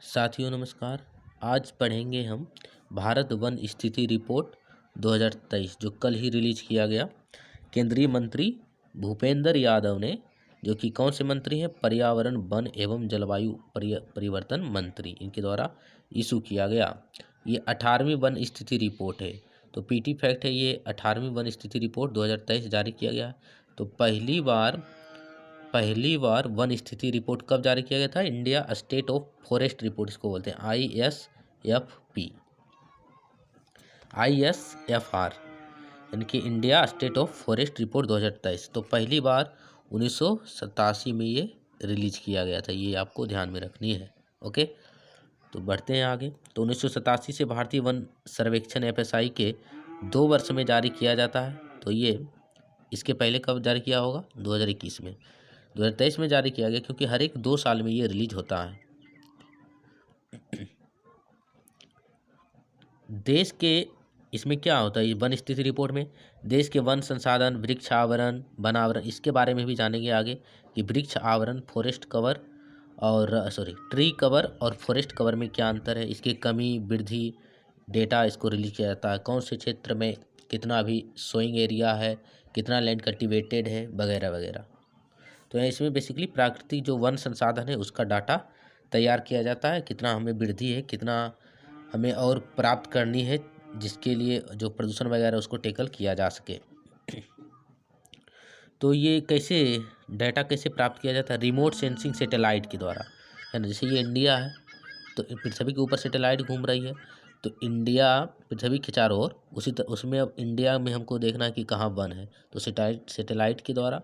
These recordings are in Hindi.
साथियों नमस्कार। आज पढ़ेंगे हम भारत वन स्थिति रिपोर्ट 2023 जो कल ही रिलीज किया गया। केंद्रीय मंत्री भूपेंद्र यादव ने, जो कि कौन से मंत्री हैं, पर्यावरण वन एवं जलवायु परिवर्तन मंत्री, इनके द्वारा इशू किया गया। ये 18वीं वन स्थिति रिपोर्ट है। तो पीटी फैक्ट है, ये 18वीं वन स्थिति रिपोर्ट 2023 जारी किया गया। तो पहली बार वन स्थिति रिपोर्ट कब जारी किया गया था? India state of forest report इसको बोलते हैं, ISFR, यानी कि India state of forest report 2023। तो पहली बार 1987 में ये रिलीज किया गया था, ये आपको ध्यान में रखनी है। ओके, तो बढ़ते हैं आगे। तो 1987 से भारतीय वन सर्वेक्षण FSI के 2 वर्ष में जारी किया जाता है। तो ये इसके पहले कब जारी किया होगा? 2021 में। 2023 में जारी किया गया, क्योंकि हर एक 2 साल में ये रिलीज होता है। देश के इसमें क्या होता है, वन स्थिति रिपोर्ट में देश के वन संसाधन, वृक्ष आवरण, वन आवरण, इसके बारे में भी जानेंगे आगे कि वृक्ष आवरण, फॉरेस्ट कवर और ट्री कवर और फॉरेस्ट कवर में क्या अंतर है, इसकी कमी वृद्धि डेटा इसको रिलीज किया जाता है। कौन से क्षेत्र में कितना अभी सोइंग एरिया है, कितना लैंड कल्टिवेटेड है, वगैरह वगैरह। तो इसमें बेसिकली प्राकृतिक जो वन संसाधन है उसका डाटा तैयार किया जाता है, कितना हमें वृद्धि है, कितना हमें और प्राप्त करनी है, जिसके लिए जो प्रदूषण वगैरह उसको टैकल किया जा सके। तो ये कैसे डाटा कैसे प्राप्त किया जाता है? रिमोट सेंसिंग सैटेलाइट के द्वारा, है ना। जैसे ये इंडिया है, तो पृथ्वी के ऊपर सैटेलाइट घूम रही है, तो इंडिया पृथ्वी के चारों ओर, उसमें अब इंडिया में हमको देखना है कि कहाँ वन है, तो सैटेलाइट के द्वारा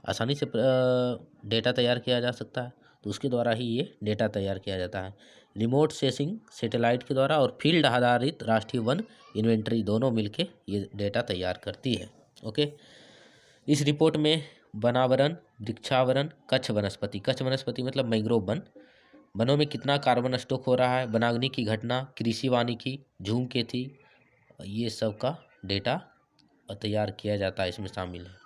आसानी से डेटा तैयार किया जा सकता है। तो उसके द्वारा ही ये डेटा तैयार किया जाता है, रिमोट सेंसिंग सैटेलाइट के द्वारा और फील्ड आधारित राष्ट्रीय वन इन्वेंट्री, दोनों मिलके ये डेटा तैयार करती है। ओके, इस रिपोर्ट में वनावरण, वृक्षावरण, कच्छ वनस्पति मतलब मैंग्रोव वन, वनों में कितना कार्बन स्टॉक हो रहा है, वनाग्नि की घटना, कृषि वानिकी, धूमकेतु, ये सब का डेटा तैयार किया जाता है, इसमें शामिल है।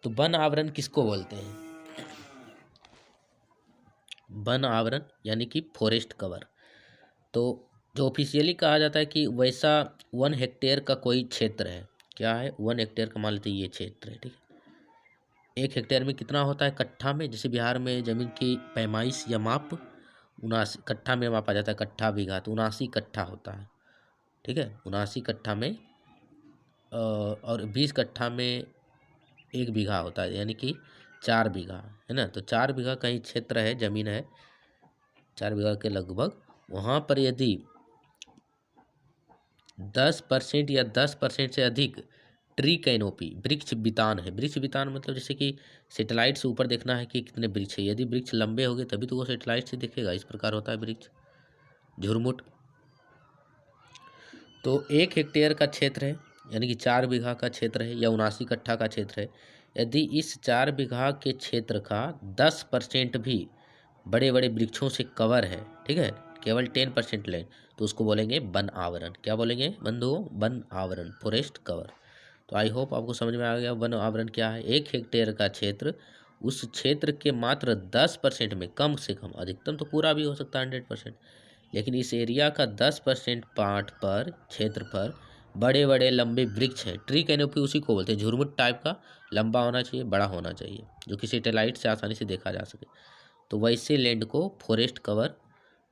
तो वन आवरण किसको बोलते हैं? वन आवरण यानी कि फॉरेस्ट कवर। तो जो ऑफिशियली कहा जाता है कि वैसा 1 हेक्टेयर का कोई क्षेत्र है। क्या है? 1 हेक्टेयर का, मान लेते हैं ये क्षेत्र है, ठीक है। 1 हेक्टेयर में कितना होता है कट्ठा में? जैसे बिहार में जमीन की पैमाइश या माप 79 कट्ठा में मापा जाता है, कट्ठा बीघा, तो 79 कट्ठा होता है, ठीक है। 79 कट्ठा में और 20 कट्ठा में 1 बीघा होता है, यानी कि 4 बीघा, है ना। तो 4 बीघा कहीं क्षेत्र है, जमीन है 4 बीघा के लगभग, वहाँ पर यदि 10% या 10% से अधिक ट्री कैनोपी, वृक्ष वितान है। वृक्ष वितान मतलब जैसे कि सैटेलाइट से ऊपर देखना है कि कितने वृक्ष है, यदि वृक्ष लंबे हो गए तभी तो वो सैटेलाइट से दिखेगा, इस प्रकार होता है वृक्ष झुरमुट। तो 1 हेक्टेयर का क्षेत्र है, यानी कि 4 बीघा का क्षेत्र है या 79 कट्ठा का क्षेत्र है, यदि इस 4 बीघा के क्षेत्र का 10% भी बड़े बड़े वृक्षों से कवर है, ठीक है, केवल 10% लैंड, तो उसको बोलेंगे वन आवरण। क्या बोलेंगे बंधुओं? वन आवरण, फॉरेस्ट कवर। तो आई होप आपको समझ में आ गया वन आवरण क्या है। 1 हेक्टेयर का क्षेत्र, उस क्षेत्र के मात्र 10% में, कम से कम, अधिकतम तो पूरा भी हो सकता है 100%, लेकिन इस एरिया का 10% पार्ट पर, क्षेत्र पर बड़े बड़े लंबे वृक्ष हैं। ट्री कैनोपी उसी को बोलते हैं, झुरमुट टाइप का, लंबा होना चाहिए, बड़ा होना चाहिए, जो कि सैटेलाइट से आसानी से देखा जा सके। तो वैसे लैंड को फॉरेस्ट कवर,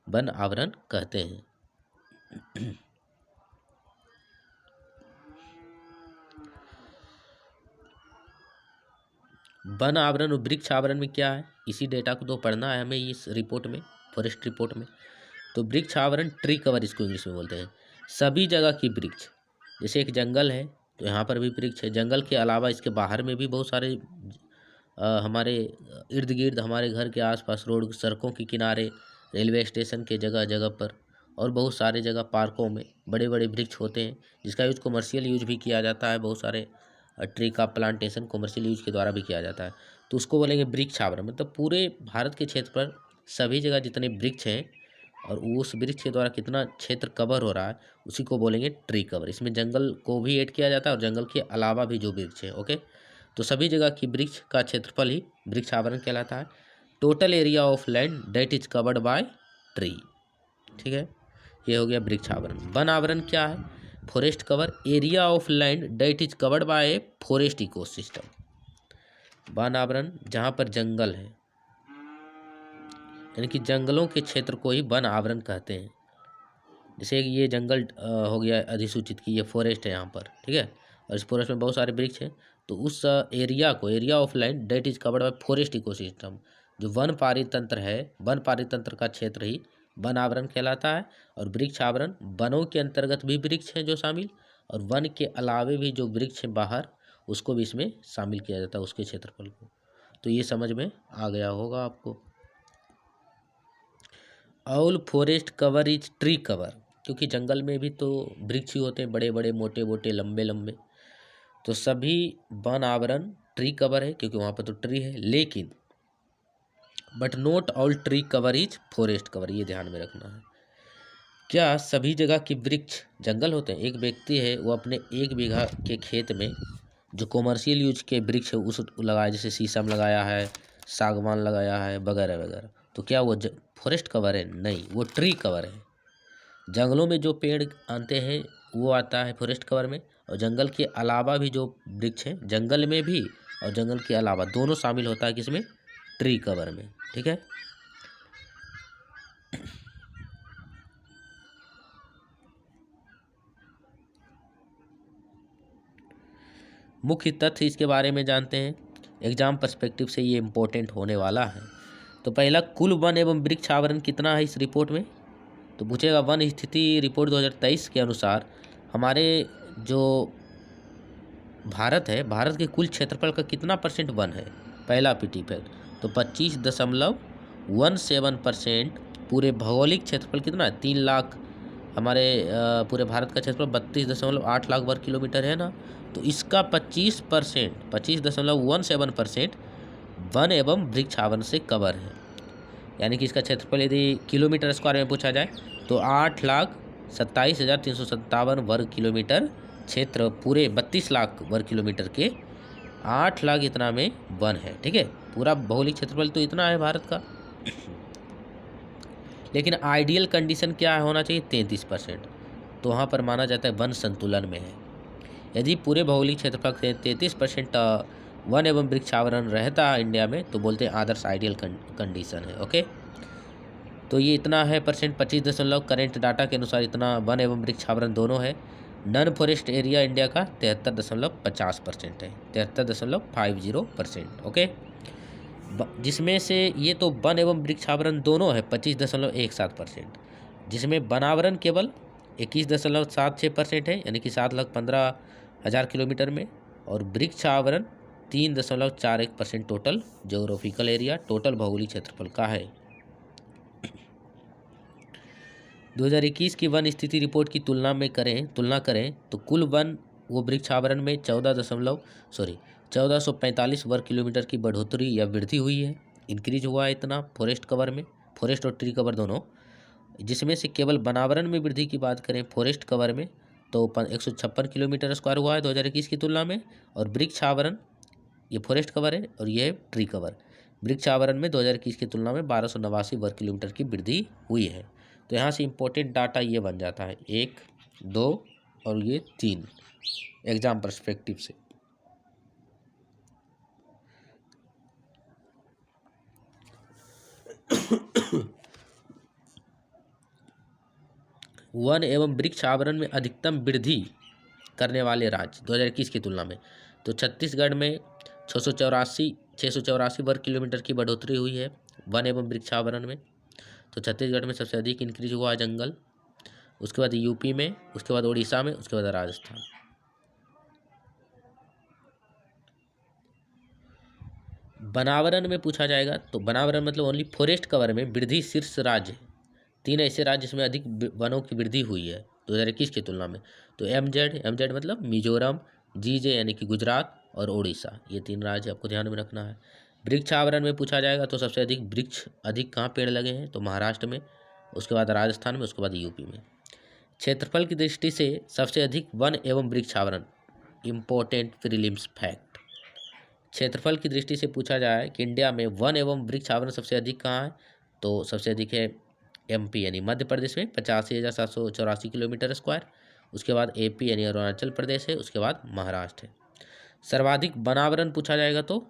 वन आवरण कहते हैं। वन आवरण और वृक्ष आवरण में क्या है, इसी डेटा को तो पढ़ना है हमें इस रिपोर्ट में, फॉरेस्ट रिपोर्ट में। तो वृक्ष आवरण, ट्री कवर इसको इंग्लिश में बोलते हैं, सभी जगह की वृक्ष। जैसे एक जंगल है तो यहाँ पर भी वृक्ष है, जंगल के अलावा इसके बाहर में भी बहुत सारे हमारे इर्द गिर्द, हमारे घर के आसपास, रोड, सड़कों के किनारे, रेलवे स्टेशन के जगह जगह पर, और बहुत सारे जगह पार्कों में बड़े बड़े वृक्ष होते हैं, जिसका यूज कमर्शियल यूज भी किया जाता है। बहुत सारे ट्री का प्लांटेशन कमर्शियल यूज के द्वारा भी किया जाता है, तो उसको बोलेंगे वृक्ष आवरण। मतलब पूरे भारत के क्षेत्र पर सभी जगह जितने वृक्ष हैं और उस वृक्ष के द्वारा कितना क्षेत्र कवर हो रहा है, उसी को बोलेंगे ट्री कवर। इसमें जंगल को भी ऐड किया जाता है और जंगल के अलावा भी जो वृक्ष है। ओके, तो सभी जगह की वृक्ष का क्षेत्रफल ही वृक्ष आवरण कहलाता है। Total area of land that is covered by tree, ठीक है, ये हो गया वृक्ष आवरण। वन आवरण क्या है? Forest cover, area of land that is covered by a forest ecosystem. One आवरण जहाँ पर जंगल है, यानी कि जंगलों के क्षेत्र को ही वन आवरण कहते हैं। जैसे ये जंगल हो गया अधिसूचित की, ये फॉरेस्ट है यहाँ पर, ठीक है, और इस फॉरेस्ट में बहुत सारे वृक्ष हैं, तो उस एरिया को, area of land that is covered by forest ecosystem, जो वन पारितंत्र है, वन पारितंत्र का क्षेत्र ही वन आवरण कहलाता है। और वृक्ष आवरण, वनों के अंतर्गत भी वृक्ष हैं जो शामिल, और वन के अलावे भी जो वृक्ष हैं बाहर, उसको भी इसमें शामिल किया जाता है, उसके क्षेत्रफल को। तो ये समझ में आ गया होगा आपको। All forest cover is tree cover, क्योंकि जंगल में भी तो वृक्ष ही होते हैं, बड़े बड़े मोटे मोटे लंबे लंबे, तो सभी वन आवरण ट्री कवर है, क्योंकि वहाँ पर तो ट्री है। लेकिन but not all tree cover is forest cover, ये ध्यान में रखना है। क्या सभी जगह की वृक्ष जंगल होते हैं? एक व्यक्ति है, वो अपने 1 बीघा के खेत में जो कॉमर्शियल यूज के वृक्ष है उस लगाया, जैसे शीशम लगाया है, सागवान लगाया है, वगैरह वगैरह, तो क्या वो फॉरेस्ट कवर है? नहीं, वो ट्री कवर है। जंगलों में जो पेड़ आते हैं वो आता है फॉरेस्ट कवर में, और जंगल के अलावा भी जो वृक्ष हैं, जंगल में भी और जंगल के अलावा दोनों शामिल होता है किसमें? ट्री कवर में, ठीक है। मुख्य तथ्य इसके बारे में जानते हैं, एग्जाम पर्सपेक्टिव से ये इम्पोर्टेंट होने वाला है। तो पहला, कुल वन एवं वृक्ष आवरण कितना है इस रिपोर्ट में? तो पूछेगा वन स्थिति रिपोर्ट 2023 के अनुसार हमारे जो भारत है, भारत के कुल क्षेत्रफल का कितना % वन है? पहला पीटी फैक्ट, तो 25.17%। पूरे भौगोलिक क्षेत्रफल कितना है? 3 लाख, हमारे पूरे भारत का क्षेत्रफल 32.8 लाख वर्ग किलोमीटर है ना, तो इसका 25%, 25.17% वन एवं वृक्ष आवरण से कवर है। यानी कि इसका क्षेत्रफल यदि किलोमीटर स्क्वायर में पूछा जाए तो 8,27,357 वर्ग किलोमीटर क्षेत्र, पूरे 32 लाख वर्ग किलोमीटर के 8 लाख इतना में वन है, ठीक है। पूरा भौगोलिक क्षेत्रफल तो इतना है भारत का। लेकिन आइडियल कंडीशन क्या होना चाहिए? 33%, तो वहाँ पर माना जाता है वन संतुलन में है। यदि पूरे भौगोलिक क्षेत्रफल से 33% वन एवं वृक्ष आवरण रहता है इंडिया में, तो बोलते हैं आदर्श आइडियल कंडीशन है, ओके। तो ये इतना है परसेंट, 25 करेंट डाटा के अनुसार इतना वन एवं वृक्ष आवरण दोनों है। नॉन फॉरेस्ट एरिया इंडिया का 73.50% है, 73.50%, ओके। जिसमें से ये तो वन एवं वृक्ष आवरण दोनों है 25.17%, जिसमें वनावरण केवल 21.76% है, यानी कि 7,15,000 किलोमीटर में, और वृक्ष आवरण 3.41% टोटल जोग्राफिकल एरिया, टोटल भौगोलिक क्षेत्रफल का है। 2021 की वन स्थिति रिपोर्ट की तुलना करें तो कुल वन वो वृक्ष आवरण में 1445 वर्ग किलोमीटर की बढ़ोतरी या वृद्धि हुई है, इंक्रीज हुआ है इतना फॉरेस्ट कवर में, फॉरेस्ट और ट्री कवर दोनों। जिसमें से केवल वनावरण में वृद्धि की बात करें फॉरेस्ट कवर में तो 156 किलोमीटर स्क्वायर हुआ है 2021 की तुलना में, और वृक्ष आवरण, ये फॉरेस्ट कवर है और ये ट्री कवर, वृक्ष आवरण में 2021 की तुलना में 1289 वर्ग किलोमीटर की वृद्धि हुई है। तो यहाँ से इम्पोर्टेंट डाटा ये बन जाता है 1, 2 और ये 3 एग्जाम पर्सपेक्टिव से। वन एवं वृक्ष आवरण में अधिकतम वृद्धि करने वाले राज्य 2021 की तुलना में, तो छत्तीसगढ़ में 684 वर्ग किलोमीटर की बढ़ोतरी हुई है वन एवं वृक्ष आवरण में। तो छत्तीसगढ़ में सबसे अधिक इंक्रीज हुआ है जंगल, उसके बाद यूपी में, उसके बाद उड़ीसा में, उसके बाद राजस्थान। वनावरण में पूछा जाएगा तो वनावरण मतलब ओनली फॉरेस्ट कवर में वृद्धि शीर्ष राज्य, 3 ऐसे राज्य जिसमें अधिक वनों की वृद्धि हुई है 2021 की तुलना में। तो एमजेड मतलब मिजोरम, जीजे यानी कि गुजरात और उड़ीसा, ये 3 राज्य आपको ध्यान में रखना है। वृक्ष आवरण में पूछा जाएगा तो सबसे अधिक कहाँ पेड़ लगे हैं? तो महाराष्ट्र में, उसके बाद राजस्थान में, उसके बाद यूपी में। क्षेत्रफल की दृष्टि से सबसे अधिक वन एवं वृक्ष आवरण, इम्पोर्टेंट प्रीलिम्स फैक्ट, क्षेत्रफल की दृष्टि से पूछा जाए कि इंडिया में वन एवं वृक्ष आवरण सबसे अधिक कहाँ है, तो सबसे अधिक है एमपी यानी मध्य प्रदेश में 85,784 किलोमीटर स्क्वायर। उसके बाद एपी यानी अरुणाचल प्रदेश है। उसके बाद महाराष्ट्र है। सर्वाधिक वनावरण पूछा जाएगा तो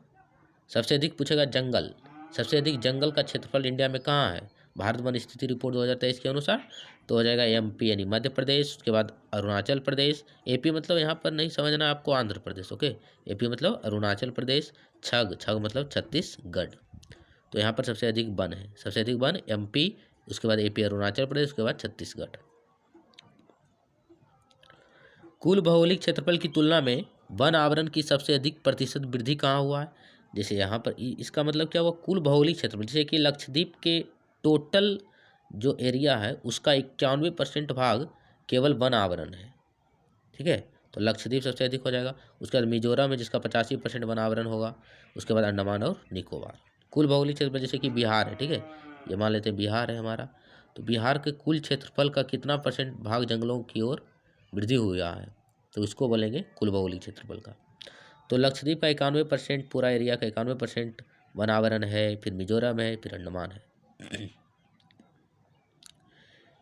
सबसे अधिक पूछेगा जंगल। सबसे अधिक जंगल का क्षेत्रफल इंडिया में कहाँ है, भारत वन स्थिति रिपोर्ट 2023 के अनुसार तो हो जाएगा एमपी यानी मध्य प्रदेश। उसके बाद अरुणाचल प्रदेश। एपी मतलब यहाँ पर नहीं समझना आपको आंध्र प्रदेश, ओके। एपी मतलब अरुणाचल प्रदेश। छग मतलब छत्तीसगढ़। तो यहाँ पर सबसे अधिक वन है, सबसे अधिक वन एमपी, उसके बाद एपी अरुणाचल प्रदेश, उसके बाद छत्तीसगढ़। कुल भौगोलिक क्षेत्रफल की तुलना में वन आवरण की सबसे अधिक प्रतिशत वृद्धि कहाँ हुआ है, जैसे यहाँ पर इसका मतलब क्या हुआ, कुल भौगोलिक क्षेत्रफल, जैसे कि लक्षद्वीप के टोटल जो एरिया है उसका 91% भाग केवल वन आवरण है, ठीक है। तो लक्षद्वीप सबसे अधिक हो जाएगा। उसके बाद मिजोरम है जिसका 85% वन आवरण होगा। उसके बाद अंडमान और निकोबार। कुल भौगोलिक क्षेत्रफल जैसे कि बिहार है, ठीक है, ये मान लेते हैं बिहार है हमारा, तो बिहार के कुल क्षेत्रफल का कितना परसेंट भाग जंगलों की ओर वृद्धि हुआ है, तो इसको बोलेंगे कुल भौगोलिक क्षेत्रफल का। तो लक्षद्वीप का 91%, पूरा एरिया का 91% वन आवरण है। फिर मिजोरम है, फिर अंडमान है।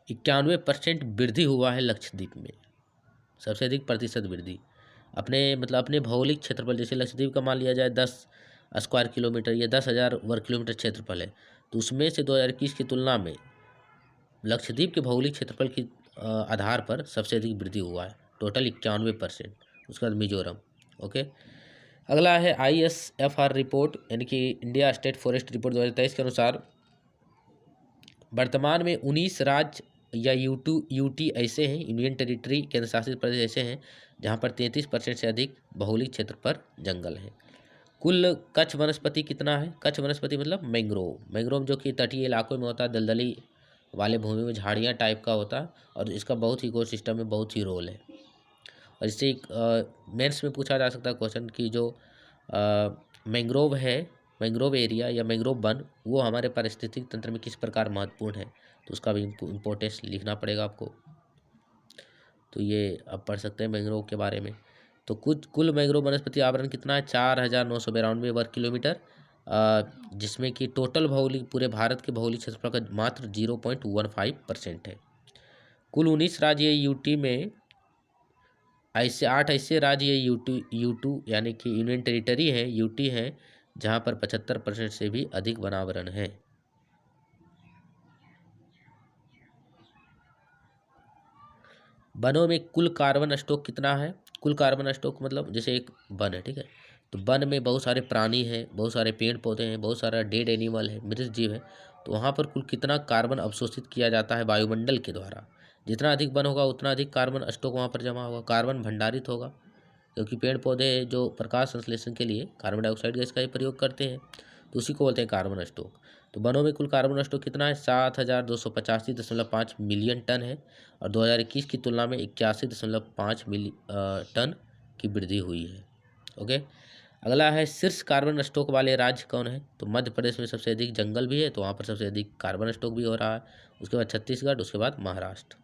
91% वृद्धि हुआ है लक्षद्वीप में, सबसे अधिक प्रतिशत वृद्धि अपने भौगोलिक क्षेत्रफल। जैसे लक्षद्वीप का मान लिया जाए 10 स्क्वायर किलोमीटर या 10,000 वर्ग किलोमीटर क्षेत्रफल है, तो उसमें से 2021 की तुलना में लक्षद्वीप के भौगोलिक क्षेत्रफल की आधार पर सबसे अधिक वृद्धि हुआ है, टोटल 91%। उसके बाद मिजोरम, ओके। अगला है ISFR रिपोर्ट यानी कि इंडिया स्टेट फॉरेस्ट रिपोर्ट 2023 के अनुसार वर्तमान में 19 राज्य या यूटी ऐसे हैं, यूनियन टेरिटरी केंद्र शासित प्रदेश ऐसे हैं जहां पर 33% से अधिक भौगोलिक क्षेत्र पर जंगल है। कुल कच्छ वनस्पति कितना है, कच्छ वनस्पति मतलब मैंग्रोव जो कि तटीय इलाकों में होता है, दलदली वाले भूमि में झाड़ियाँ टाइप का होता है, और इसका बहुत ही इकोसिस्टम में बहुत ही रोल है। और इससे मेंस में पूछा जा सकता है क्वेश्चन कि जो मैंग्रोव है, मैंग्रोव एरिया या मैंग्रोव वन, वो हमारे पारिस्थितिक तंत्र में किस प्रकार महत्वपूर्ण है, तो उसका भी इम्पोर्टेंस लिखना पड़ेगा आपको। तो ये आप पढ़ सकते हैं मैंग्रोव के बारे में। तो कुल मैंग्रोव वनस्पति आवरण कितना है, 4,992 वर्ग किलोमीटर, जिसमें कि टोटल भौगोलिक पूरे भारत के भौगोलिक क्षेत्रफल का मात्र 0.15% है। कुल 19 राज्य यूटी में ऐसे 8 ऐसे राज्य यूटू यानी कि यूनियन टेरिटरी है, यूटी है, जहां पर 75% से भी अधिक वनावरण है। वनों में कुल कार्बन स्टॉक कितना है, कुल कार्बन स्टॉक मतलब जैसे एक वन है, ठीक है, तो वन में बहुत सारे प्राणी हैं, बहुत सारे पेड़ पौधे हैं, बहुत सारा डेड एनिमल है, मृत जीव है, तो वहाँ पर कुल कितना कार्बन अवशोषित किया जाता है वायुमंडल के द्वारा। जितना अधिक वन होगा उतना अधिक कार्बन स्टॉक वहाँ पर जमा होगा, कार्बन भंडारित होगा, क्योंकि पेड़ पौधे जो प्रकाश संश्लेषण के लिए कार्बन डाइऑक्साइड गैस का ही प्रयोग करते हैं, तो उसी को बोलते हैं कार्बन स्टॉक। तो वनों में कुल कार्बन स्टॉक कितना है, 7,285.5 मिलियन टन है, और 2021 की तुलना में 81.5 टन की वृद्धि हुई है, ओके। अगला है शीर्ष कार्बन स्टॉक वाले राज्य कौन है, तो मध्य प्रदेश में सबसे अधिक जंगल भी है, तो वहाँ पर सबसे अधिक कार्बन स्टॉक भी हो रहा है। उसके बाद छत्तीसगढ़, उसके बाद महाराष्ट्र।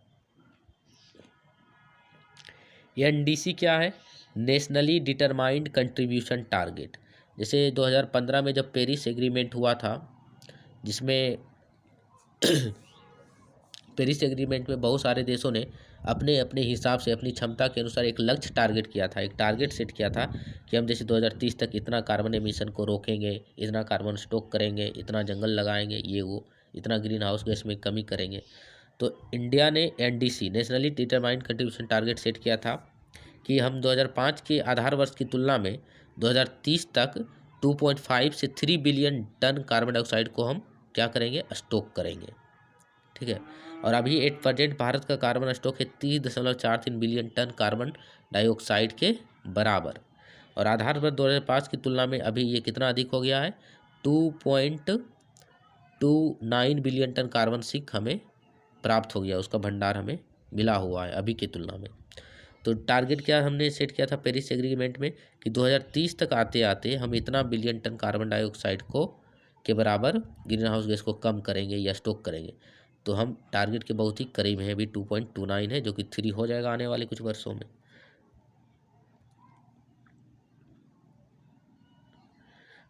NDC क्या है, नेशनली डिटरमाइंड कंट्रीब्यूशन टारगेट। जैसे 2015 में जब पेरिस एग्रीमेंट हुआ था, जिसमें पेरिस एग्रीमेंट में बहुत सारे देशों ने अपने अपने हिसाब से अपनी क्षमता के अनुसार एक लक्ष्य टारगेट किया था, एक टारगेट सेट किया था कि हम जैसे 2030 तक इतना कार्बन एमिशन को रोकेंगे, इतना कार्बन स्टॉक करेंगे, इतना जंगल लगाएंगे, ये वो, इतना ग्रीन हाउस गैस में कमी करेंगे। तो इंडिया ने NDC nationally determined contribution target set किया था कि हम 2005 के आधार वर्ष की तुलना में 2030 तक 2.5 से 3 बिलियन टन कार्बन डाइऑक्साइड को हम क्या करेंगे, स्टॉक करेंगे, ठीक है। और अभी एट प्रेजेंट भारत का कार्बन स्टॉक है 30.43 बिलियन टन कार्बन डाइऑक्साइड के बराबर, और आधार वर्ष 2005 की तुलना में अभी ये कितना अधिक हो गया है, 2.29 बिलियन टन कार्बन सिंक हमें प्राप्त हो गया, उसका भंडार हमें मिला हुआ है अभी की तुलना में। तो टारगेट क्या हमने सेट किया था पेरिस एग्रीमेंट में कि 2030 तक आते आते हम इतना बिलियन टन कार्बन डाइऑक्साइड को के बराबर ग्रीन हाउस गैस को कम करेंगे या स्टॉक करेंगे। तो हम टारगेट के बहुत ही करीब हैं, अभी 2.29 है, जो कि 3 हो जाएगा आने वाले कुछ वर्षों में।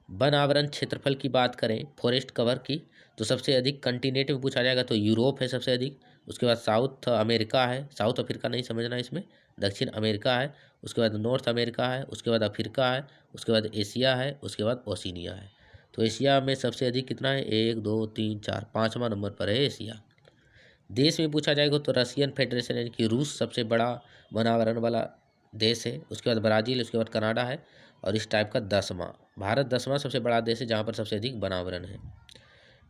वन आवरण क्षेत्रफल की बात करें फॉरेस्ट कवर की, तो सबसे अधिक कंटिनेंट में पूछा जाएगा तो यूरोप है सबसे अधिक, उसके बाद साउथ अमेरिका है, साउथ अफ्रीका नहीं समझना इसमें, दक्षिण अमेरिका है, उसके बाद नॉर्थ अमेरिका है, उसके बाद अफ्रीका है, उसके बाद एशिया है, उसके बाद ओशिनिया है। तो एशिया में सबसे अधिक कितना है, 1 2 3 4, 5वां नंबर पर है एशिया। देश में पूछा जाएगा तो रशियन फेडरेशन यानी कि रूस सबसे बड़ा वनावरण वाला देश है, उसके बाद ब्राज़ील, उसके बाद कनाडा है, और इस टाइप का 10वां, भारत 10वां सबसे बड़ा देश है जहाँ पर सबसे अधिक वनावरण है।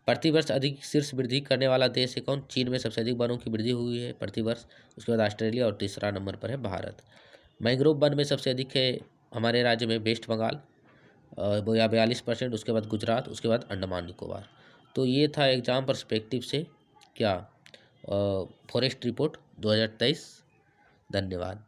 प्रतिवर्ष अधिक शीर्ष वृद्धि करने वाला देश है कौन, चीन में सबसे अधिक वनों की वृद्धि हुई है प्रतिवर्ष, उसके बाद ऑस्ट्रेलिया, और तीसरा नंबर पर है भारत। मैंग्रोव वन में सबसे अधिक है हमारे राज्य में वेस्ट बंगाल, वो या 42%, उसके बाद गुजरात, उसके बाद अंडमान निकोबार। तो ये था एग्जाम पर्सपेक्टिव से क्या फॉरेस्ट रिपोर्ट 2023। धन्यवाद।